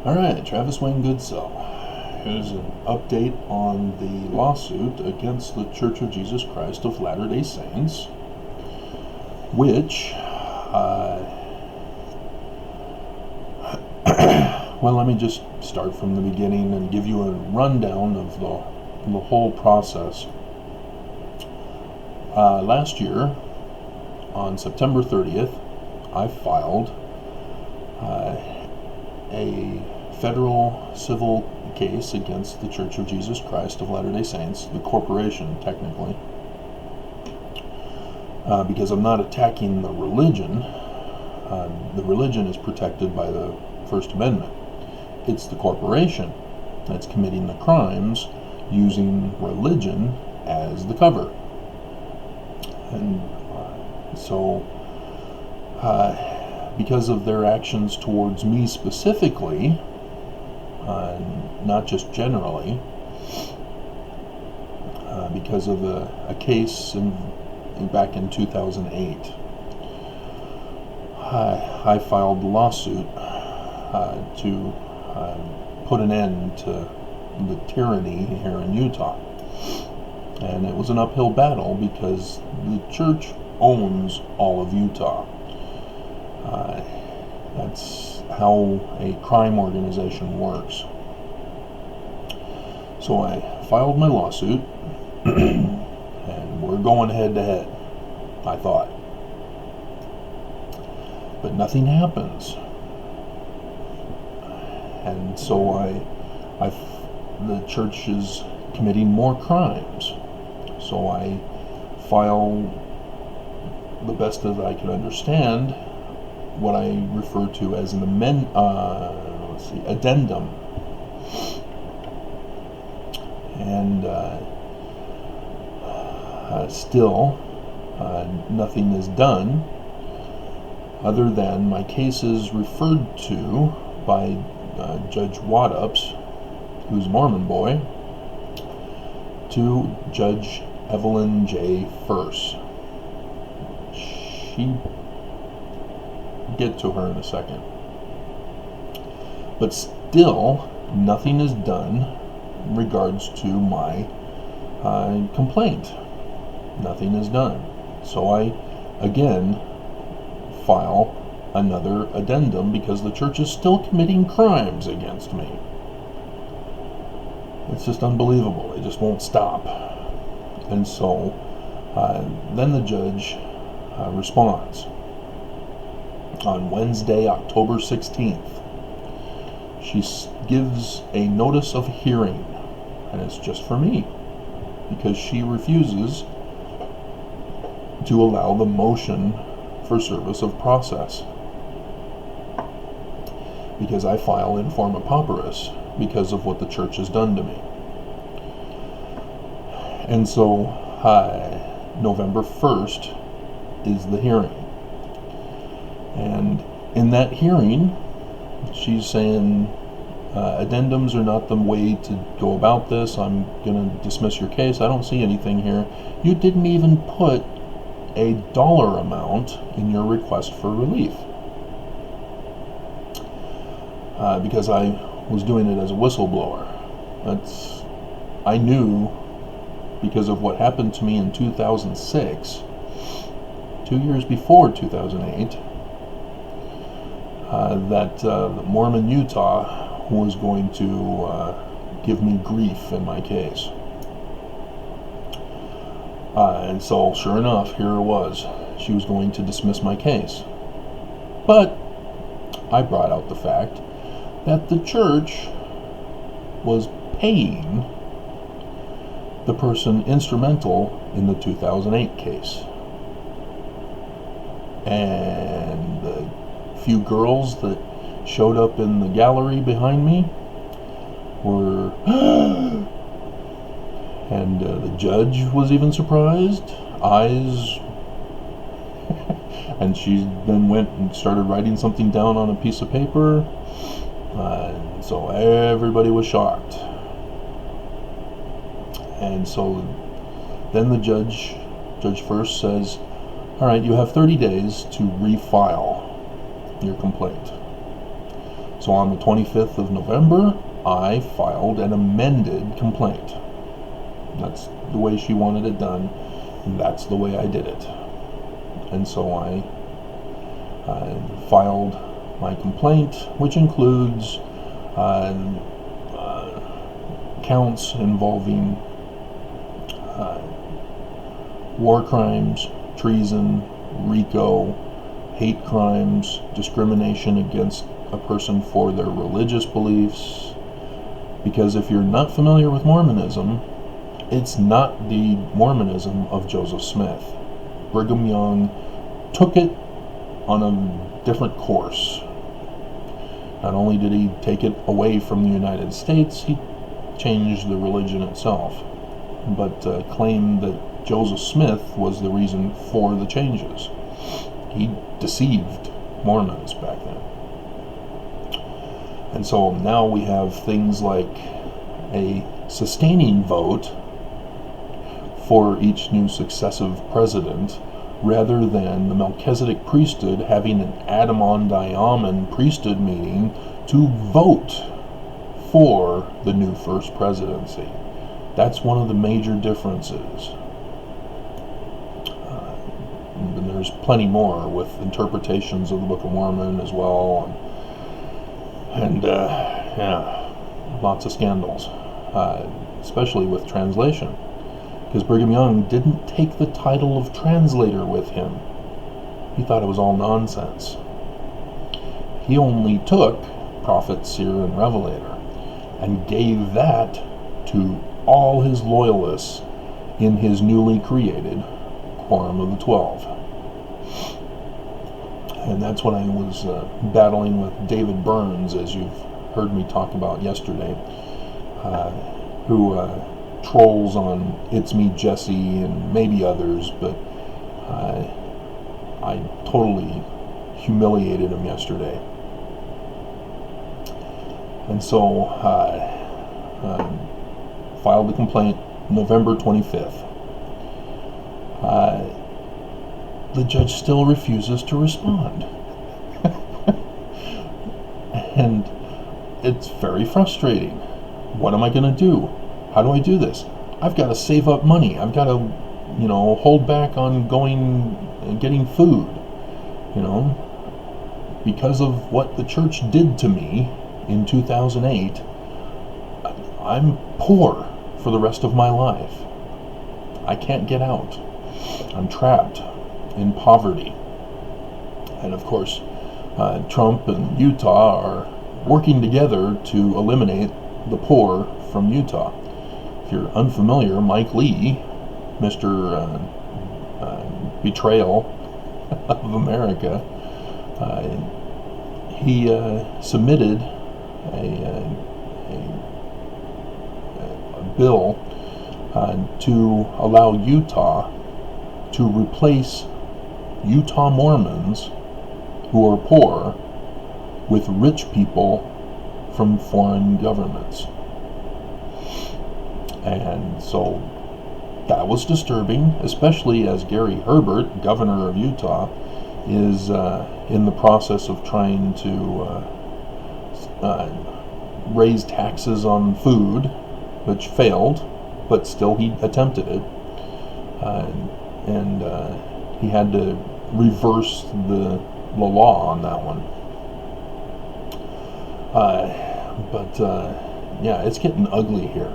Alright, Travis Wayne Goodsell. Here's an update on the lawsuit against the Church of Jesus Christ of Latter-day Saints, which, well, let me just start from the beginning and give you a rundown of the whole process. Last year, on September 30th, I filed a federal civil case against the Church of Jesus Christ of Latter-day Saints, the corporation technically, because I'm not attacking the religion. The religion is protected by the First Amendment. It's the corporation that's committing the crimes using religion as the cover. And so because of their actions towards me specifically, not just generally, because of a case back in 2008, I filed the lawsuit to put an end to the tyranny here in Utah. And it was an uphill battle because the church owns all of Utah. That's how a crime organization works. So I filed my lawsuit, and we're going head to head, I thought. But nothing happens. And so the church is committing more crimes. So I file, the best that I could understand, what I refer to as an addendum. And still, nothing is done, other than my case is referred to by Judge Waddups, who's a Mormon boy, to Judge Evelyn J. First. Get to her in a second. But still, nothing is done in regards to my complaint. Nothing is done. So I, again, file another addendum because the church is still committing crimes against me. It's just unbelievable. They just won't stop. And so then the judge responds. On Wednesday, October 16th, she gives a notice of hearing, and it's just for me, because she refuses to allow the motion for service of process, because I file in forma pauperis because of what the church has done to me. And so November 1st is the hearing. And in that hearing, she's saying addendums are not the way to go about this. I'm going to dismiss your case. I don't see anything here. You didn't even put a dollar amount in your request for relief. Because I was doing it as a whistleblower. I knew, because of what happened to me in 2006, 2 years before 2008, that Mormon Utah was going to give me grief in my case. And so, sure enough, here it was. She was going to dismiss my case. But I brought out the fact that the church was paying the person instrumental in the 2008 case. And the few girls that showed up in the gallery behind me were and the judge was even surprised, eyes and she then went and started writing something down on a piece of paper, and so everybody was shocked. And so then the Judge First says, all right, you have 30 days to refile your complaint. So on the 25th of November, I filed an amended complaint. That's the way she wanted it done. That's the way I did it. And so I filed my complaint, which includes counts involving war crimes, treason, RICO, hate crimes, discrimination against a person for their religious beliefs. Because if you're not familiar with Mormonism, it's not the Mormonism of Joseph Smith. Brigham Young took it on a different course. Not only did he take it away from the United States, he changed the religion itself, but claimed that Joseph Smith was the reason for the changes. He deceived Mormons back then. And so now we have things like a sustaining vote for each new successive president, rather than the Melchizedek priesthood having an Adam-on-Diamond priesthood meeting to vote for the new first presidency. That's one of the major differences. And there's plenty more with interpretations of the Book of Mormon as well, and lots of scandals, especially with translation. Because Brigham Young didn't take the title of translator with him. He thought it was all nonsense. He only took prophet, seer, and revelator and gave that to all his loyalists in his newly created Quorum of the 12. And that's what I was battling with David Burns, as you've heard me talk about yesterday, who trolls on It's Me Jesse and maybe others, but I totally humiliated him yesterday. And so filed the complaint November 25th. The judge still refuses to respond. And it's very frustrating. What am I going to do? How do I do this? I've got to save up money. I've got to, hold back on going and getting food, because of what the church did to me in 2008. I'm poor for the rest of my life. I can't get out. I'm trapped in poverty. And of course, Trump and Utah are working together to eliminate the poor from Utah. If you're unfamiliar, Mike Lee, Mr. Betrayal of America, he submitted a bill to allow Utah to replace Utah Mormons who are poor with rich people from foreign governments. And so that was disturbing, especially as Gary Herbert, governor of Utah, is in the process of trying to raise taxes on food, which failed, but still he attempted it. And he had to reverse the law on that one. But it's getting ugly here.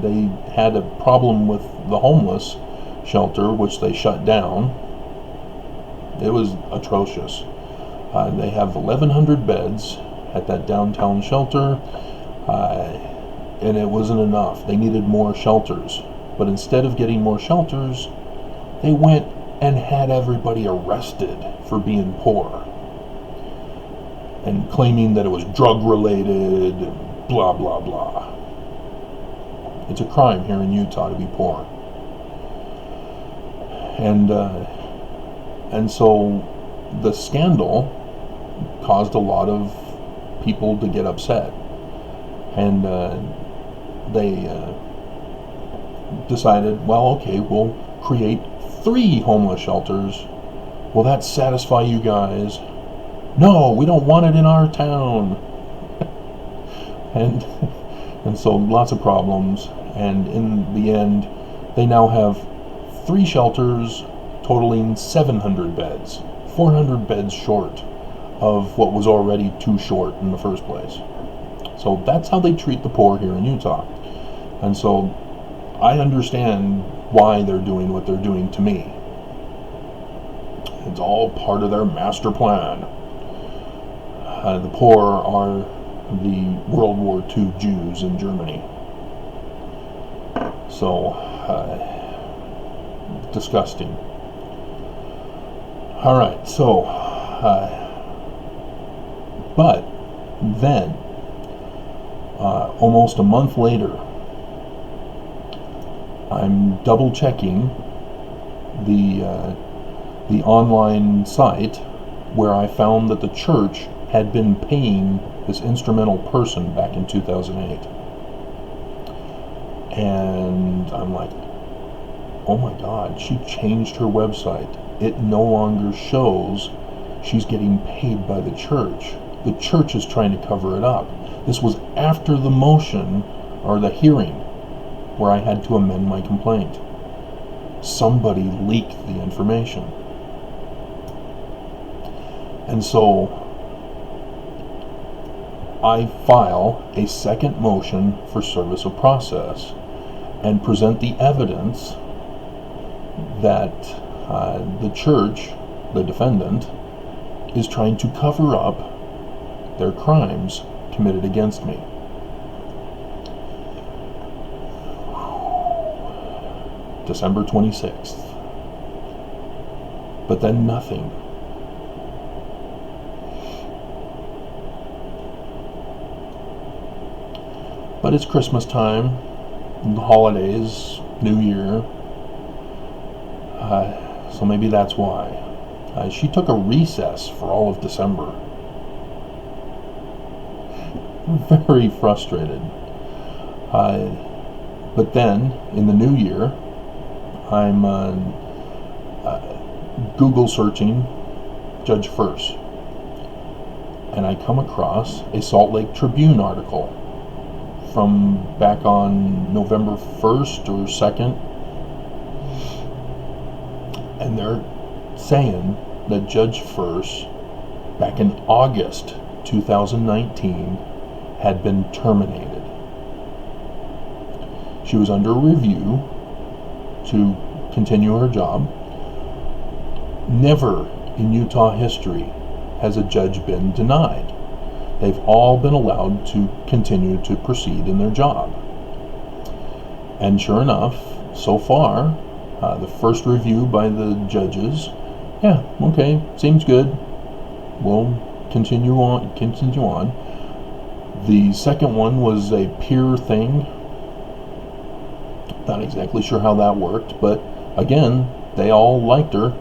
They had a problem with the homeless shelter, which they shut down. It was atrocious. They have 1,100 beds at that downtown shelter, and it wasn't enough. They needed more shelters. But instead of getting more shelters, they went and had everybody arrested for being poor and claiming that it was drug related, blah blah blah. It's a crime here in Utah to be poor. And so the scandal caused a lot of people to get upset, and they decided, well, okay, we'll create 3 homeless shelters. Will that satisfy you guys? No, we don't want it in our town. and and so lots of problems. And in the end, they now have 3 shelters totaling 700 beds, 400 beds short of what was already too short in the first place. So that's how they treat the poor here in Utah. And so I understand why they're doing what they're doing to me. It's all part of their master plan. The poor are the World War II Jews in Germany. So, disgusting. Alright, so, but then, almost a month later, I'm double checking the online site where I found that the church had been paying this instrumental person back in 2008. And I'm like, oh my God, she changed her website. It no longer shows she's getting paid by the church. The church is trying to cover it up. This was after the motion, or the hearing, where I had to amend my complaint. Somebody leaked the information. And so I file a second motion for service of process and present the evidence that the church, the defendant, is trying to cover up their crimes committed against me. December 26th. But then nothing. But it's Christmas time, the holidays, New Year, so maybe that's why. She took a recess for all of December. Very frustrated. But then, in the new year, I'm Google searching Judge First, and I come across a Salt Lake Tribune article from back on November 1st or 2nd, and they're saying that Judge First, back in August 2019, had been terminated. She was under review to continue her job. Never in Utah history has a judge been denied. They've all been allowed to continue to proceed in their job. And sure enough, so far, the first review by the judges, yeah, okay, seems good. We'll continue on. The second one was a peer thing. Not exactly sure how that worked, but again, they all liked her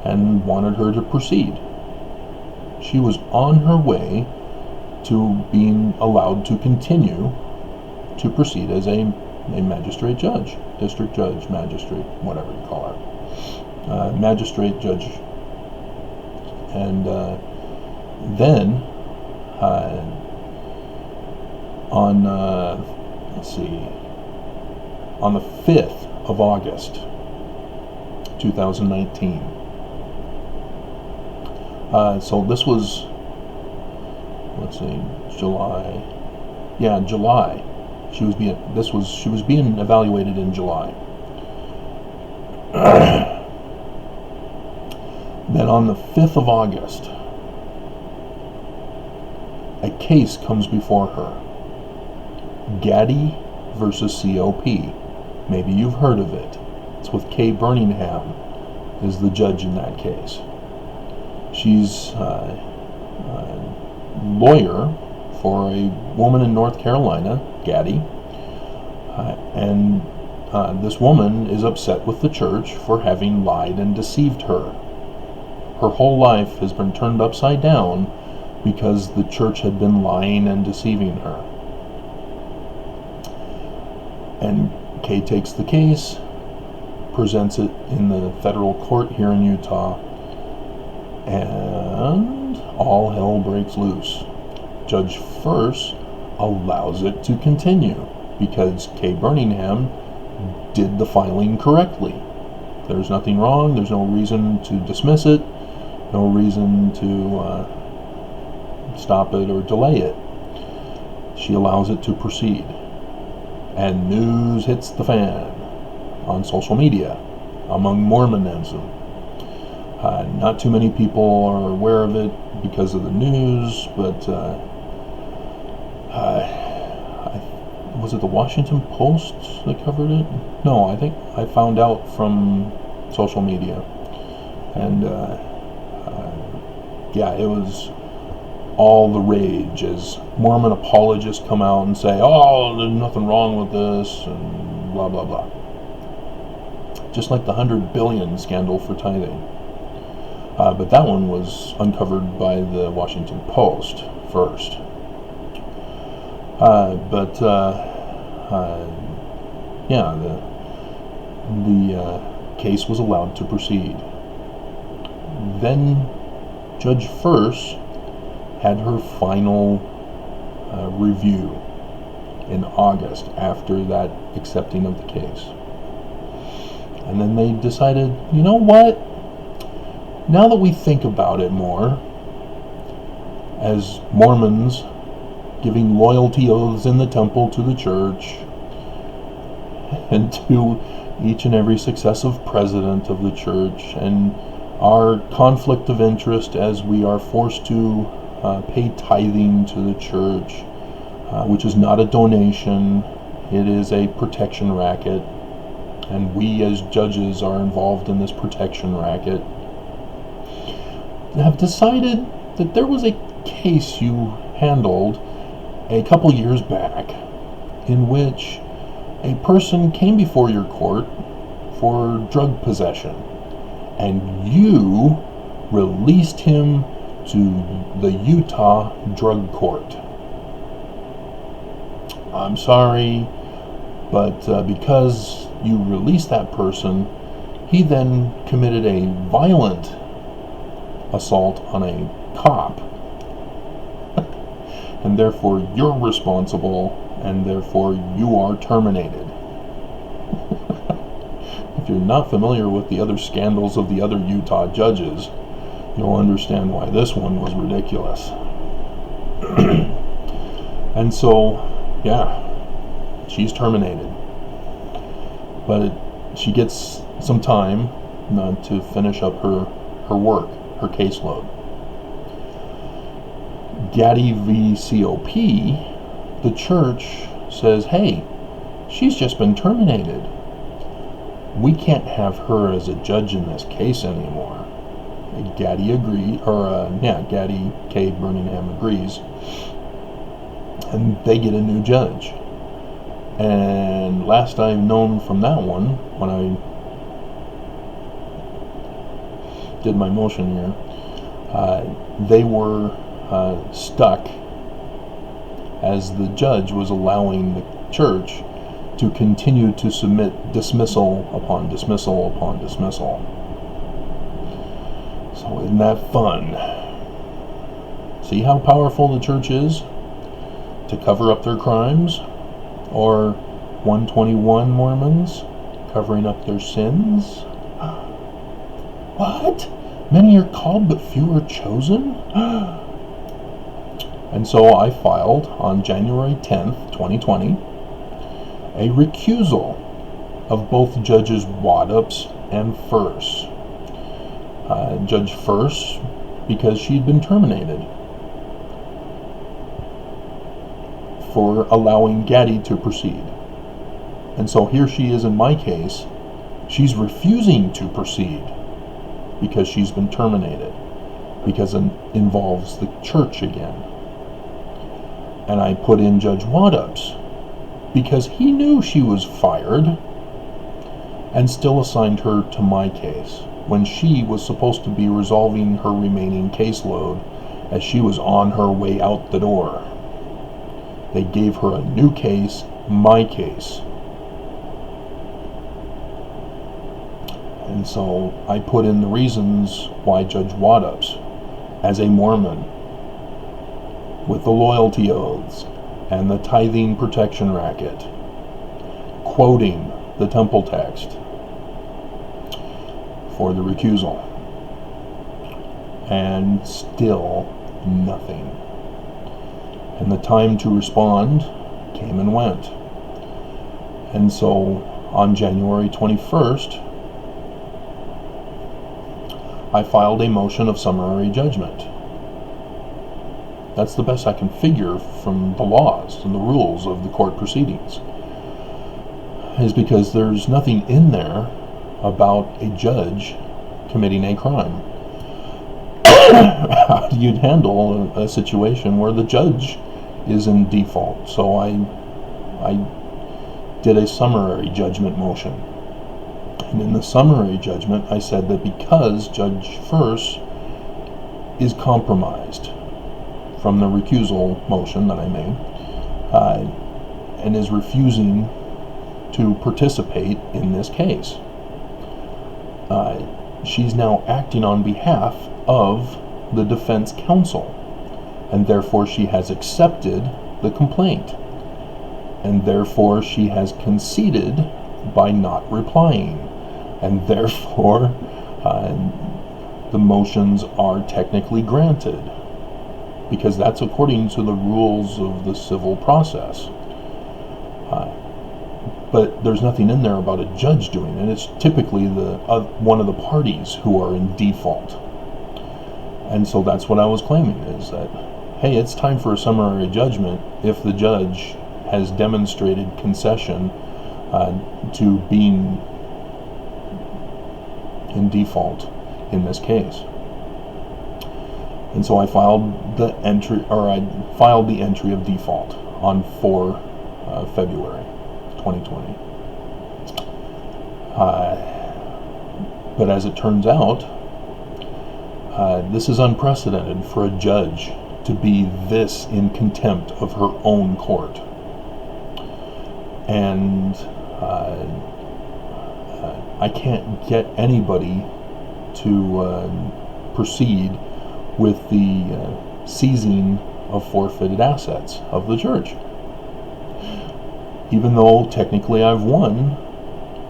and wanted her to proceed. She was on her way to being allowed to continue to proceed as a magistrate judge, district judge, magistrate, whatever you call her, magistrate judge. And then on let's see, on the 5th of August 2019, so this was, let's see, July. Yeah, July. She was being evaluated in July. Then on the 5th of August, a case comes before her. Gaddy versus COP. Maybe you've heard of it. It's with Kay Birmingham is the judge in that case. She's a lawyer for a woman in North Carolina, Gaddy, and this woman is upset with the church for having lied and deceived her. Her whole life has been turned upside down because the church had been lying and deceiving her. And Kay takes the case, presents it in the federal court here in Utah, and all hell breaks loose. Judge First allows it to continue because Kay Birmingham did the filing correctly. There's nothing wrong. There's no reason to dismiss it. No reason to stop it or delay it. She allows it to proceed. And news hits the fan on social media among Mormonism. Not too many people are aware of it because of the news, but was it the Washington Post that covered it? No, I think I found out from social media. And yeah, it was all the rage as Mormon apologists come out and say, oh, there's nothing wrong with this, and blah, blah, blah. Just like the 100 billion scandal for tithing. But that one was uncovered by the Washington Post first. Yeah, the case was allowed to proceed. Then Judge First had her final review in August after that accepting of the case. And then they decided, you know what? Now that we think about it more, as Mormons giving loyalty oaths in the temple to the church and to each and every successive president of the church, and our conflict of interest as we are forced to pay tithing to the church, which is not a donation, it is a protection racket, and we as judges are involved in this protection racket, have decided that there was a case you handled a couple years back in which a person came before your court for drug possession, and you released him to the Utah drug court. I'm sorry, but because you released that person, he then committed a violent assault on a cop, and therefore you're responsible, and therefore you are terminated. If you're not familiar with the other scandals of the other Utah judges, you'll understand why this one was ridiculous. And so, yeah, she's terminated. But she gets some time to finish up her work, her caseload. Gaddy v. COP, the church says, hey, she's just been terminated. We can't have her as a judge in this case anymore. Gaddy Gaddy K. Birmingham agrees, and they get a new judge. And last I've known from that one, when I did my motion here, they were stuck as the judge was allowing the church to continue to submit dismissal upon dismissal upon dismissal. So isn't that fun? See how powerful the church is to cover up their crimes? Or 121 Mormons covering up their sins? What? Many are called, but few are chosen? And so I filed on January 10th, 2020, a recusal of both Judges Waddups and First. Judge First, because she'd been terminated for allowing Gaddy to proceed. And so here she is in my case. She's refusing to proceed because she's been terminated, because it involves the church again. And I put in Judge Waddups because he knew she was fired and still assigned her to my case when she was supposed to be resolving her remaining caseload as she was on her way out the door. They gave her a new case, my case. And so I put in the reasons why Judge Waddups, as a Mormon, with the loyalty oaths, and the tithing protection racket, quoting the temple text for the recusal, and still nothing. And the time to respond came and went. And so on January 21st, I filed a motion of summary judgment. That's the best I can figure from the laws and the rules of the court proceedings, is because there's nothing in there about a judge committing a crime. How do you handle a situation where the judge is in default? So I did a summary judgment motion. And in the summary judgment, I said that because Judge First is compromised from the recusal motion that I made, and is refusing to participate in this case, she's now acting on behalf of the defense counsel, and therefore she has accepted the complaint, and therefore she has conceded by not replying, and therefore the motions are technically granted, because that's according to the rules of the civil process. But there's nothing in there about a judge doing it. It's typically one of the parties who are in default. And so that's what I was claiming, is that, hey, it's time for a summary judgment if the judge has demonstrated concession to being in default in this case. And so I filed the entry of default on 4 February 2020. But as it turns out, this is unprecedented for a judge to be this in contempt of her own court. And I can't get anybody to proceed with the seizing of forfeited assets of the church. Even though technically I've won,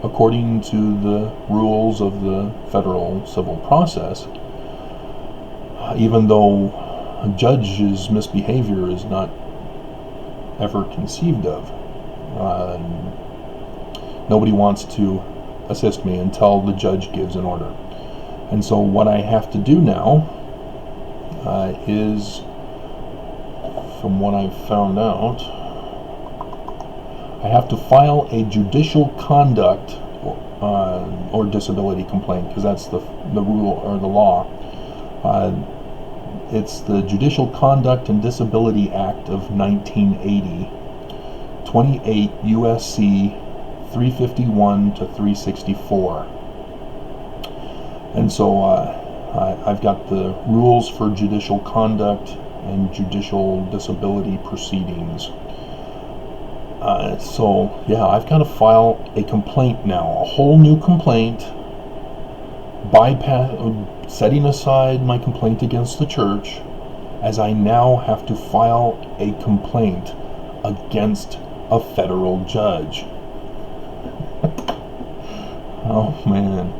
according to the rules of the federal civil process, even though a judge's misbehavior is not ever conceived of, nobody wants to assist me until the judge gives an order. And so what I have to do now is, from what I've found out, I have to file a judicial conduct or disability complaint, because that's the rule or the law. It's the Judicial Conduct and Disability Act of 1980, 28 USC 351 to 364. And so I've got the rules for judicial conduct and judicial disability proceedings. So yeah, I've got to file a complaint now, a whole new complaint, setting aside my complaint against the church, as I now have to file a complaint against a federal judge. Oh man.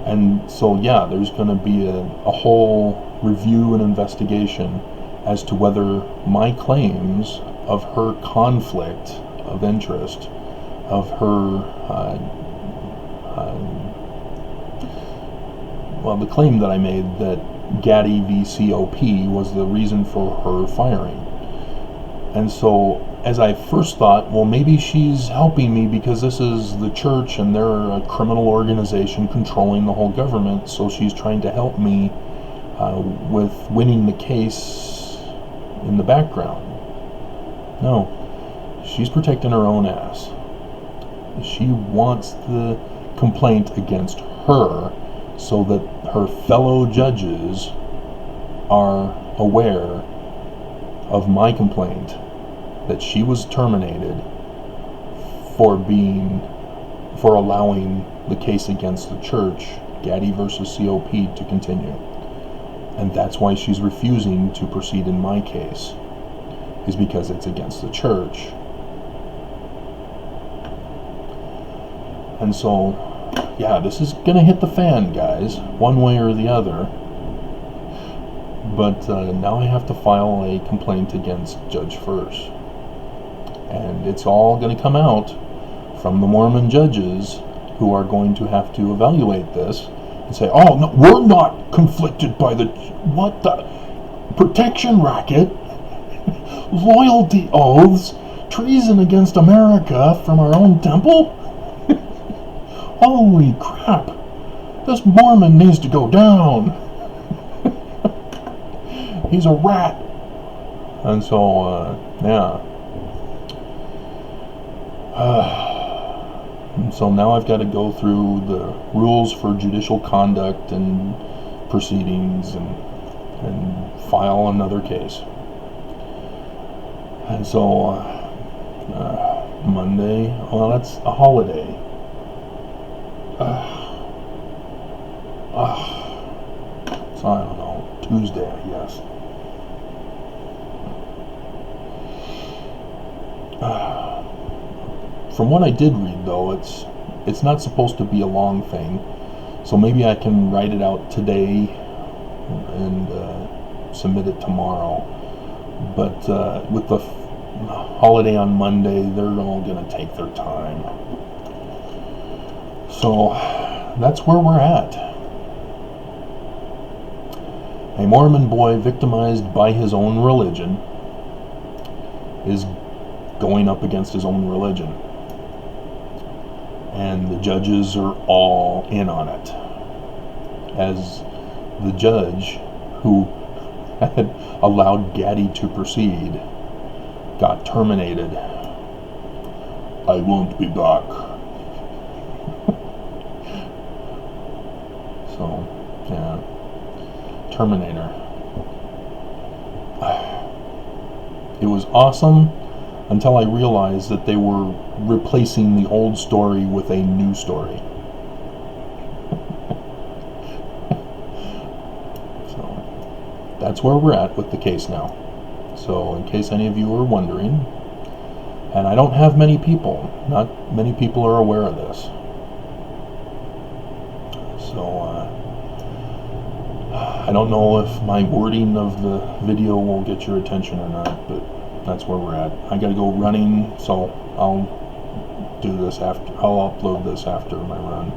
And so yeah, there's going to be a whole review and investigation as to whether my claims of her conflict of interest, of her the claim that I made that Gaddy v. COP was the reason for her firing. And so as I first thought, well, maybe she's helping me because this is the church and they're a criminal organization controlling the whole government, so she's trying to help me with winning the case in the background. No, she's protecting her own ass. She wants the complaint against her so that her fellow judges are aware of my complaint, that she was terminated for allowing the case against the church, Gaddy versus COP, to continue. And that's why she's refusing to proceed in my case. is because it's against the church. And so, yeah, this is gonna hit the fan, guys, one way or the other. But now I have to file a complaint against Judge Furse. And it's all gonna come out from the Mormon judges, who are going to have to evaluate this and say, oh, no, we're not conflicted by the, what the, protection racket, loyalty oaths, treason against America from our own temple? Holy crap, this Mormon needs to go down. He's a rat. And so, yeah. So now I've got to go through the rules for judicial conduct and proceedings and file another case. And so Monday, well, that's a holiday. So I don't know, Tuesday, I guess. From what I did read, though, it's not supposed to be a long thing, so maybe I can write it out today and submit it tomorrow. But with the holiday on Monday, they're all going to take their time. So that's where we're at. A Mormon boy victimized by his own religion is going up against his own religion. And the judges are all in on it. As the judge who had allowed Gaddy to proceed got terminated. I won't be back. So, yeah. Terminator. It was awesome until I realized that they were replacing the old story with a new story. So that's where we're at with the case now. So in case any of you are wondering, and I don't have many people, not many people are aware of this. So I don't know if my wording of the video will get your attention or not, but that's where we're at. I gotta go running, so I'll do this after. I'll upload this after my run.